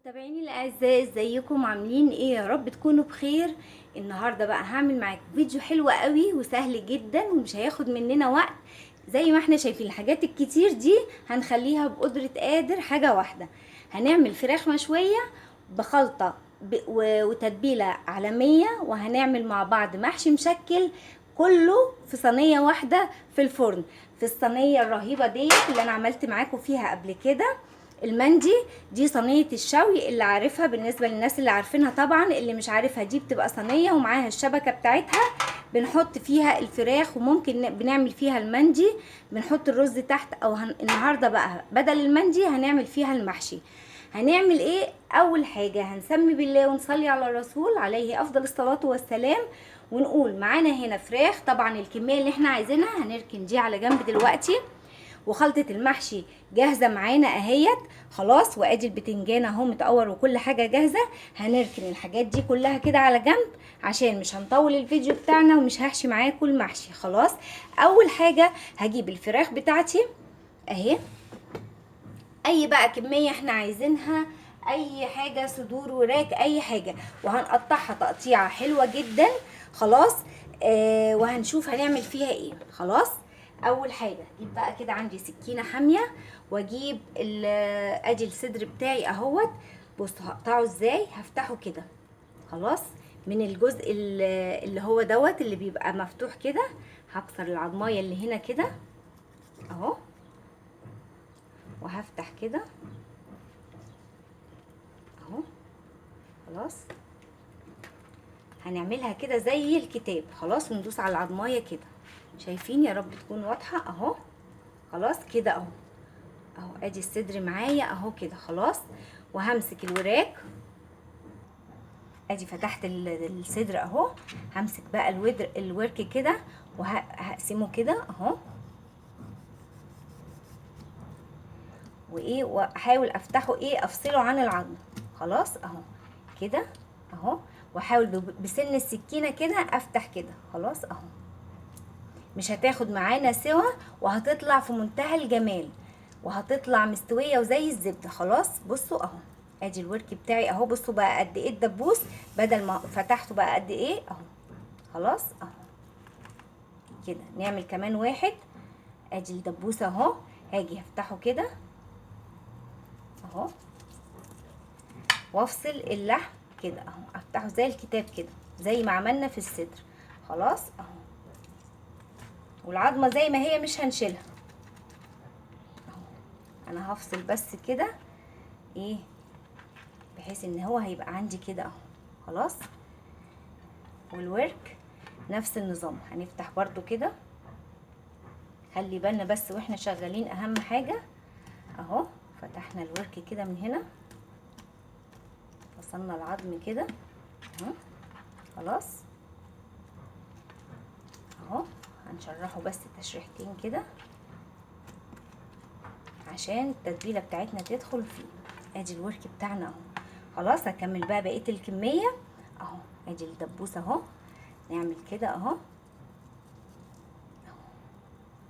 متابعيني الاعزاء، ازيكم؟ عاملين ايه؟ يا رب تكونوا بخير. النهارده بقى هعمل معاكم فيديو حلو قوي وسهل جدا ومش هياخد مننا وقت. زي ما احنا شايفين الحاجات الكتير دي هنخليها بقدرة قادر حاجة واحدة. هنعمل فراخ مشوية بخلطة وتتبيلة عالمية، وهنعمل مع بعض محشي مشكل كله في صينية واحدة في الفرن، في الصينية الرهيبة ديت اللي انا عملت معاكم فيها قبل كده. المندي دي صينية الشوي اللي عارفها، بالنسبة للناس اللي عارفينها طبعا. اللي مش عارفها دي بتبقى صينية ومعاها الشبكة بتاعتها، بنحط فيها الفراخ وممكن بنعمل فيها المندي، بنحط الرز تحت. او النهاردة بقى بدل المندي هنعمل فيها المحشي. هنعمل ايه؟ اول حاجة هنسمي بالله ونصلي على الرسول عليه افضل الصلاة والسلام، ونقول معانا هنا فراخ. طبعا الكمية اللي احنا عايزينها هنركن دي على جنب دلوقتي. وخلطة المحشي جاهزة معانا اهيت خلاص، وادي البتنجان اهو متقور وكل حاجة جاهزة. هنركن الحاجات دي كلها كده على جنب عشان مش هنطول الفيديو بتاعنا ومش هحشي معاكم المحشي خلاص. اول حاجة هجيب الفراخ بتاعتي اهي، اي بقى كمية احنا عايزينها، اي حاجة صدور وراك اي حاجة، وهنقطعها تقطيعة حلوة جدا خلاص. وهنشوف هنعمل فيها ايه خلاص. اول حاجة اجيب بقى كده عندي سكينة حامية، واجيب ادي الصدر بتاعي اهوت. بصوا هقطعه ازاي، هفتحه كده خلاص من الجزء اللي هو دوت اللي بيبقى مفتوح كده. هكسر العضمايه اللي هنا كده اهو، وهفتح كده اهو خلاص. هنعملها كده زي الكتاب خلاص، وندوس على العضمايه كده. شايفين؟ يا رب تكون واضحه اهو خلاص كده اهو. اهو ادي الصدر معايا اهو كده خلاص. وهمسك الوراك، ادي فتحت الصدر اهو. همسك بقى الورك كده وهقسمه كده اهو، وايه، واحاول افتحه ايه، افصله عن العظم خلاص اهو كده اهو. واحاول بسن السكينه كده افتح كده خلاص اهو. مش هتاخد معانا سوا، وهتطلع في منتهى الجمال، وهتطلع مستويه وزي الزبده خلاص. بصوا اهو ادي الورك بتاعي اهو. بصوا بقى قد ايه الدبوس، بدل ما فتحته بقى قد ايه اهو خلاص اهو كده. نعمل كمان واحد، ادي الدبوس اهو. هاجي هفتحه كده اهو، وافصل اللحم كده اهو، افتحه زي الكتاب كده زي ما عملنا في الصدر خلاص اهو. والعظمه زي ما هي مش هنشيلها اهو. انا هفصل بس كده ايه، بحيث ان هو هيبقى عندي كده اهو خلاص. والورك نفس النظام، هنفتح برضو كده. خلي بالنا بس واحنا شغالين اهم حاجه اهو. فتحنا الورك كده من هنا، وصلنا العظم كده اهو خلاص اهو. هنشرحه بس تشريحتين كده عشان التتبيله بتاعتنا تدخل فيه. ادي الورك بتاعنا اهو خلاص. هكمل بقى بقيه الكميه اهو. ادي الدبوس اهو، نعمل كده اهو.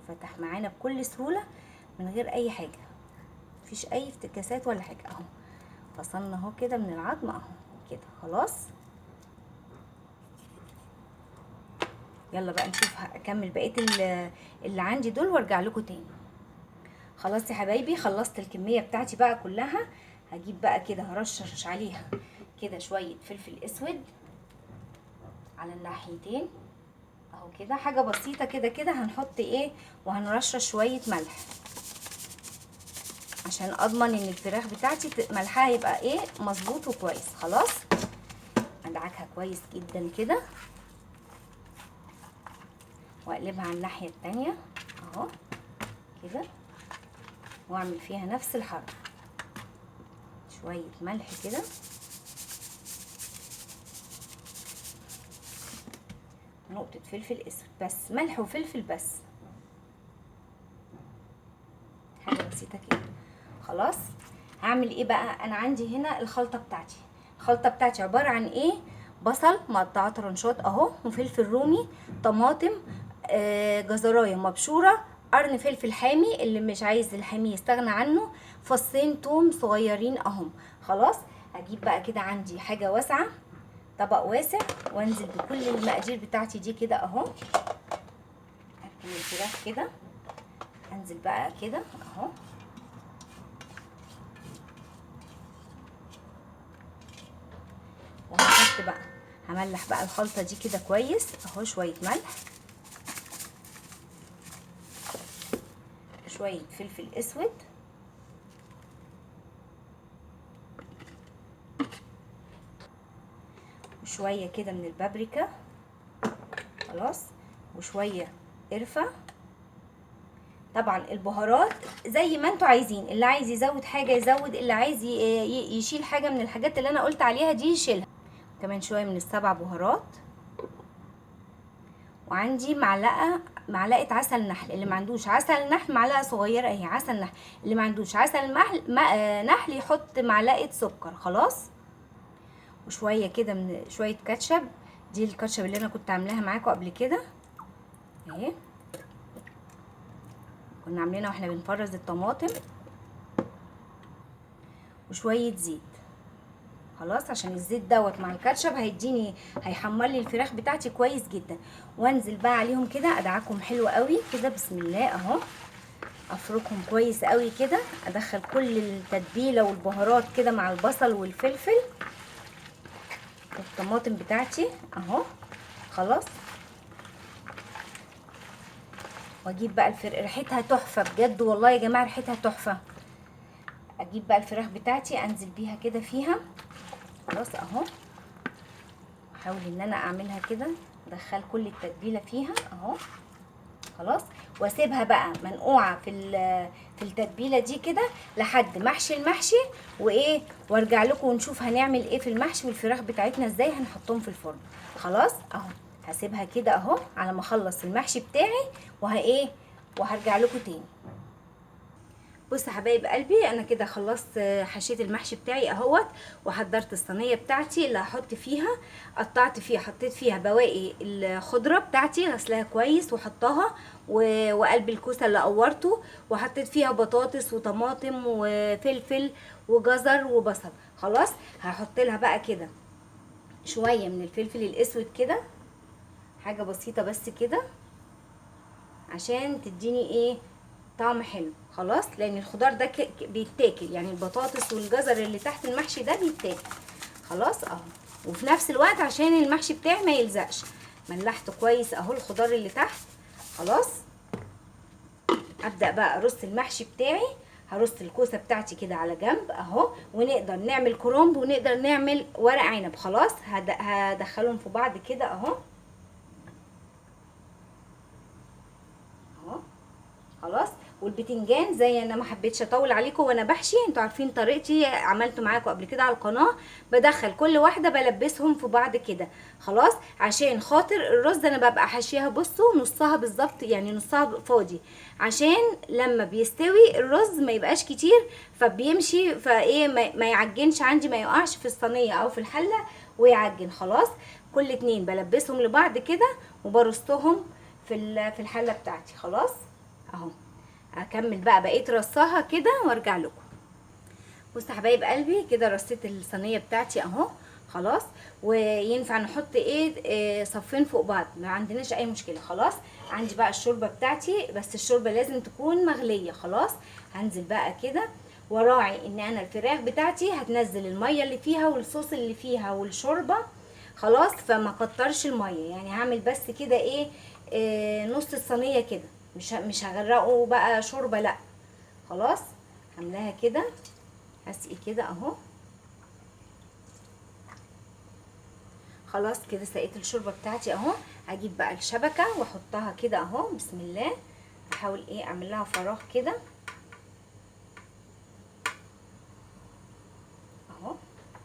فتح معانا بكل سهوله من غير اي حاجه، مفيش اي افتكاسات ولا حاجه اهو. فصلنا اهو كده من العظم اهو كده خلاص. يلا بقى نشوف هكمل بقيه اللي عندي دول وارجع لكم تاني. خلاص يا حبايبي، خلصت الكميه بتاعتي بقى كلها. هجيب بقى كده هرشش عليها كده شويه فلفل اسود على الناحيتين اهو كده، حاجه بسيطه كده كده. هنحط ايه، وهنرشش شويه ملح عشان اضمن ان الفراخ بتاعتي ملحها يبقى ايه مظبوط وكويس خلاص. ادعكها كويس جدا كده، واقلبها على الناحيه التانيه اهو كده، واعمل فيها نفس الحركه. شويه ملح كده، نقطه فلفل اسود بس، ملح وفلفل بس، حاجه بسيطه كده خلاص. هعمل ايه بقى؟ انا عندي هنا الخلطه بتاعتي. الخلطه بتاعتي عباره عن ايه؟ بصل مقطعه طرنشات اهو، وفلفل رومي، طماطم، جزرايه مبشوره، قرن فلفل حامي اللي مش عايز الحامي يستغنى عنه، فصين توم صغيرين اهم خلاص. اجيب بقى كده عندي حاجه واسعه، طبق واسع، وانزل بكل المقادير بتاعتي دي كده اهو. اركن الفراخ كده، انزل بقى كده اهو. وهحط بقى، هملح بقى الخلطه دي كده كويس اهو. شويه ملح، شويه فلفل اسود، وشويه كده من البابريكا خلاص، وشويه قرفه. طبعا البهارات زي ما انتوا عايزين، اللي عايز يزود حاجه يزود، اللي عايز يشيل حاجه من الحاجات اللي انا قلت عليها دي يشيلها. كمان شويه من السبع بهارات، وعندي معلقه عسل نحل. اللي ما عندوش عسل نحل معلقه صغيره اهي عسل نحل، اللي ما عندوش عسل نحل يحط معلقه سكر خلاص. وشويه كده من شويه كاتشب، دي الكاتشب اللي انا كنت عاملاها معاكم قبل كده اهي، كنا عاملينها واحنا بنفرز الطماطم. وشويه زيت خلاص، عشان الزيت دوت مع الكاتشب هيحمر لي الفراخ بتاعتي كويس جدا. وانزل بقى عليهم كده، ادعكم حلو قوي كده بسم الله اهو. افركهم كويس قوي كده، ادخل كل التتبيله والبهارات كده مع البصل والفلفل والطماطم بتاعتي اهو خلاص. واجيب بقى ريحتها تحفه بجد والله يا جماعه، ريحتها تحفه. اجيب بقى الفراخ بتاعتي انزل بيها كده فيها خلاص اهو. احاول ان انا اعملها كده، ادخل كل التتبيله فيها اهو خلاص. واسيبها بقى منقوعه في التتبيله دي كده لحد محشي المحشي وايه، وارجع لكم ونشوف هنعمل ايه في المحشي والفراخ بتاعتنا ازاي هنحطهم في الفرن خلاص اهو. هسيبها كده اهو على ما اخلص المحشي بتاعي وهرجع لكم تاني. بصوا يا حبايب قلبي، انا كده خلصت حشيت المحشي بتاعي اهوت، وحضرت الصينيه بتاعتي اللي هحط فيها. قطعت فيها، حطيت فيها بواقي الخضره بتاعتي غسلاها كويس وحطها، وقلب الكوسه اللي قورته، وحطيت فيها بطاطس وطماطم وفلفل وجزر وبصل خلاص. هحط لها بقى كده شويه من الفلفل الاسود كده، حاجه بسيطه بس كده عشان تديني ايه، طعم حلو خلاص. لان الخضار ده بيتاكل، يعني البطاطس والجزر اللي تحت المحشي ده بيتاكل خلاص اهو. وفي نفس الوقت عشان المحشي بتاعي ما يلزقش، ملحته كويس اهو الخضار اللي تحت خلاص. ابدا بقى ارص المحشي بتاعي. هرص الكوسه بتاعتي كده على جنب اهو، ونقدر نعمل كرومب ونقدر نعمل ورق عنب خلاص. هدخلهم في بعض كده اهو اهو خلاص. والبتنجان زي انا ما حبيتش اطول عليكم وانا بحشي، انتوا عارفين طريقتي عملته معاكم قبل كده على القناه. بدخل كل واحده بلبسهم في بعض كده خلاص، عشان خاطر الرز انا ببقى حاشيها بصوا نصها بالظبط، يعني نصها فاضي، عشان لما بيستوي الرز ما يبقاش كتير فبيمشي فايه ما يعجنش عندي، ما يقعش في الصينيه او في الحله ويعجن خلاص. كل اتنين بلبسهم لبعض كده وبرصهم في الحله بتاعتي خلاص اهو. هكمل بقى بقيه رصاها كده وارجع لكم. بصوا يا حبايب قلبي، كده رصيت الصينيه بتاعتي اهو خلاص. وينفع نحط ايه صفين فوق بعض، ما عندناش اي مشكله خلاص. عندي بقى الشوربه بتاعتي، بس الشوربه لازم تكون مغليه خلاص. هنزل بقى كده وراعي ان انا الفراخ بتاعتي هتنزل الميه اللي فيها والصوص اللي فيها والشوربه خلاص، فما كترش الميه، يعني هعمل بس كده إيه نص الصينيه كده، مش هغرقه بقى شوربه لا خلاص. عاملاها كده، هسقي كده اهو خلاص. كده سقيت الشوربه بتاعتي اهو. هجيب بقى الشبكه واحطها كده اهو بسم الله. احاول ايه اعمل لها فراغ كده اهو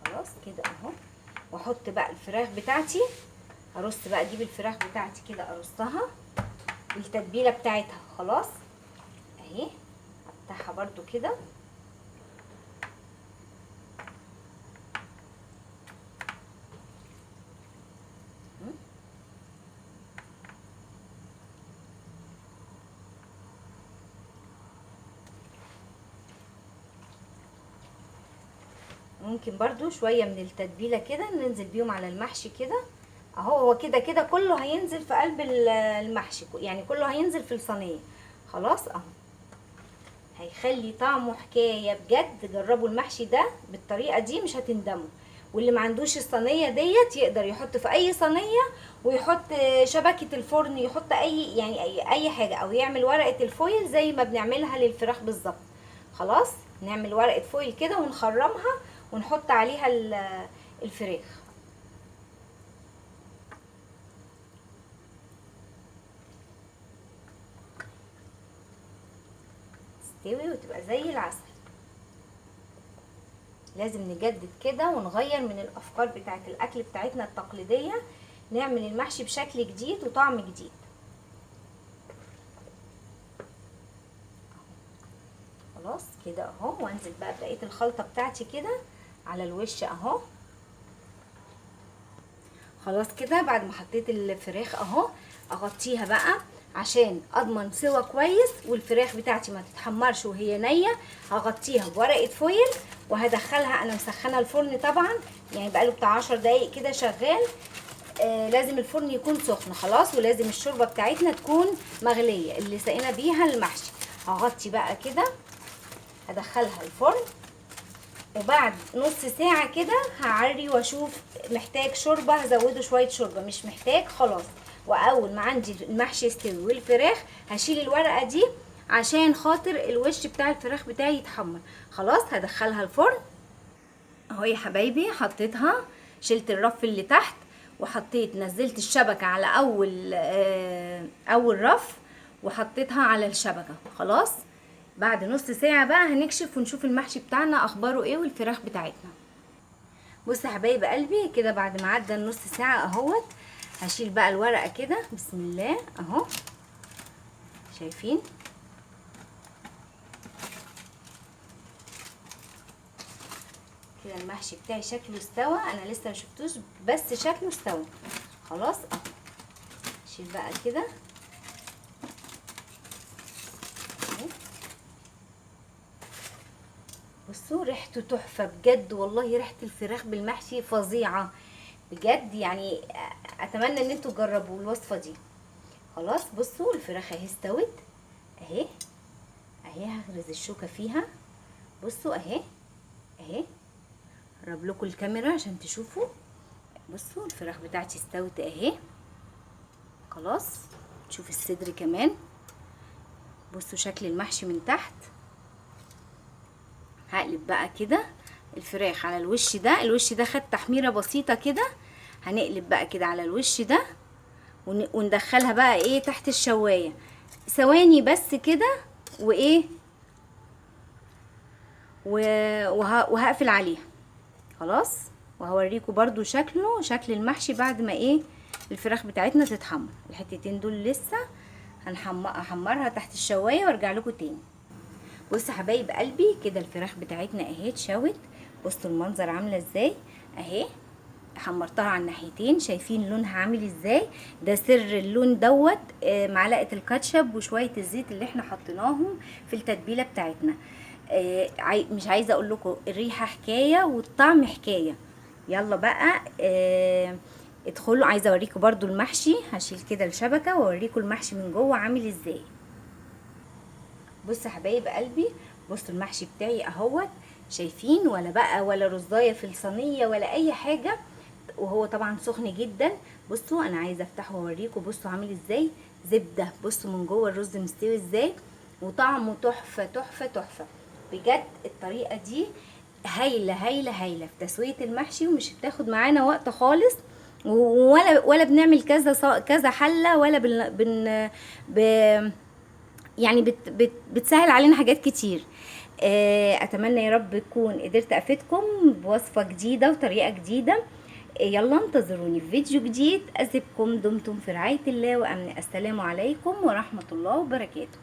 خلاص كده اهو. واحط بقى الفراخ بتاعتي، ارص بقى اجيب الفراخ بتاعتي كده ارصها بالتتبيله بتاعتها خلاص اهي. افتحها برده كده ممكن برضو شويه من التتبيله كده ننزل بيهم على المحشي كده اهو. هو كده كده كله هينزل في قلب المحشي، يعني كله هينزل في الصينيه. خلاص اهو، هيخلي طعمه حكايه بجد. جربوا المحشي ده بالطريقه دي مش هتندموا. واللي ما عندوش الصينيه ديت يقدر يحط في اي صينيه ويحط شبكه الفرن، يحط اي يعني اي حاجه، او يعمل ورقه الفويل زي ما بنعملها للفراخ بالظبط. خلاص نعمل ورقه فويل كده ونخرمها ونحط عليها الفراخ. تستوي وتبقى زي العسل. لازم نجدد كده ونغير من الافكار بتاعت الاكل بتاعتنا التقليديه، نعمل المحشي بشكل جديد وطعم جديد. خلاص كده اهو، وانزل بقى بقيه الخلطه بتاعتي كده على الوش اهو. خلاص كده بعد ما حطيت الفراخ اهو، اغطيها بقى عشان اضمن سوا كويس والفراخ بتاعتي ما تتحمرش وهي نيه. هغطيها بورقه فويل وهدخلها. انا مسخنه الفرن طبعا، يعني بقاله بتاع 10 دقايق كده شغال. لازم الفرن يكون سخن خلاص، ولازم الشوربه بتاعتنا تكون مغليه اللي سقينا بيها المحشي. هغطي بقى كده، هدخلها الفرن، وبعد نص ساعة كده هعري واشوف محتاج شوربة هزوده شوية شوربة، مش محتاج خلاص. واول ما عندي المحشي يستوي والفراخ هشيل الورقة دي عشان خاطر الوش بتاع الفراخ بتاعي يتحمر. خلاص هدخلها الفرن اهو يا حبايبي. حطيتها، شلت الرف اللي تحت وحطيت، نزلت الشبكة على اول رف وحطيتها على الشبكة. خلاص بعد نص ساعة بقى هنكشف ونشوف المحشي بتاعنا اخباره ايه والفراخ بتاعتنا. بصوا يا حبايب قلبي كده بعد ما عدى النص ساعة اهوت، هشيل بقى الورقة كده بسم الله اهو. شايفين كده المحشي بتاعي شكله استوى؟ انا لسه مشفتوش بس شكله استوى خلاص اهو. شيل بقى كده بصوا ريحته تحفه بجد والله. ريحه الفراخ بالمحشي فظيعه بجد، يعني اتمنى ان انتوا تجربوا الوصفه دي. خلاص بصوا الفراخ اهي استوت اهي اهي. هغرز الشوكه فيها بصوا اهي اهي. اقرب لكم الكاميرا عشان تشوفوا. بصوا الفراخ بتاعتي استوت اهي خلاص. شوف الصدر كمان، بصوا شكل المحشي من تحت. هقلب بقى كده الفراخ على الوش ده. الوش ده خد تحميره بسيطه كده، هنقلب بقى كده على الوش ده وندخلها بقى ايه تحت الشوايه ثواني بس كده وايه وهقفل عليها خلاص. وهوريكم برضو شكل المحشي بعد ما ايه الفراخ بتاعتنا تتحمر. الحتتين دول لسه هحمرها تحت الشوايه وارجع لكم تاني. بصوا حبايب قلبي كده الفراخ بتاعتنا اهي اتشوت. بصوا المنظر عامله ازاي اهي. حمرتها على الناحيتين، شايفين لونها عامل ازاي؟ ده سر اللون دوت معلقه الكاتشب وشويه الزيت اللي احنا حطيناهم في التتبيله بتاعتنا. مش عايزه اقول لكم الريحه حكايه والطعم حكايه. يلا بقى ادخلوا. عايزه اوريكم برضو المحشي. هشيل كده الشبكه واوريكم المحشي من جوه عامل ازاي. بصوا حبايب قلبي، بصوا المحشي بتاعي اهوت. شايفين ولا رزايه في الصينيه ولا اي حاجه، وهو طبعا سخن جدا. بصوا انا عايزه افتحه واوريكم. بصوا عامل ازاي زبده. بصوا من جوه الرز مستوي ازاي وطعمه تحفه تحفه تحفه بجد. الطريقه دي هايله هايله هايله في تسويه المحشي، ومش بتاخد معانا وقت خالص، ولا بنعمل كذا حله، ولا يعني بتسهل علينا حاجات كتير. اتمنى يا رب تكون قدرت افيدكم بوصفه جديده وطريقه جديده. يلا انتظروني في فيديو جديد. اسيبكم دمتم في رعايه الله وامن. السلام عليكم ورحمه الله وبركاته.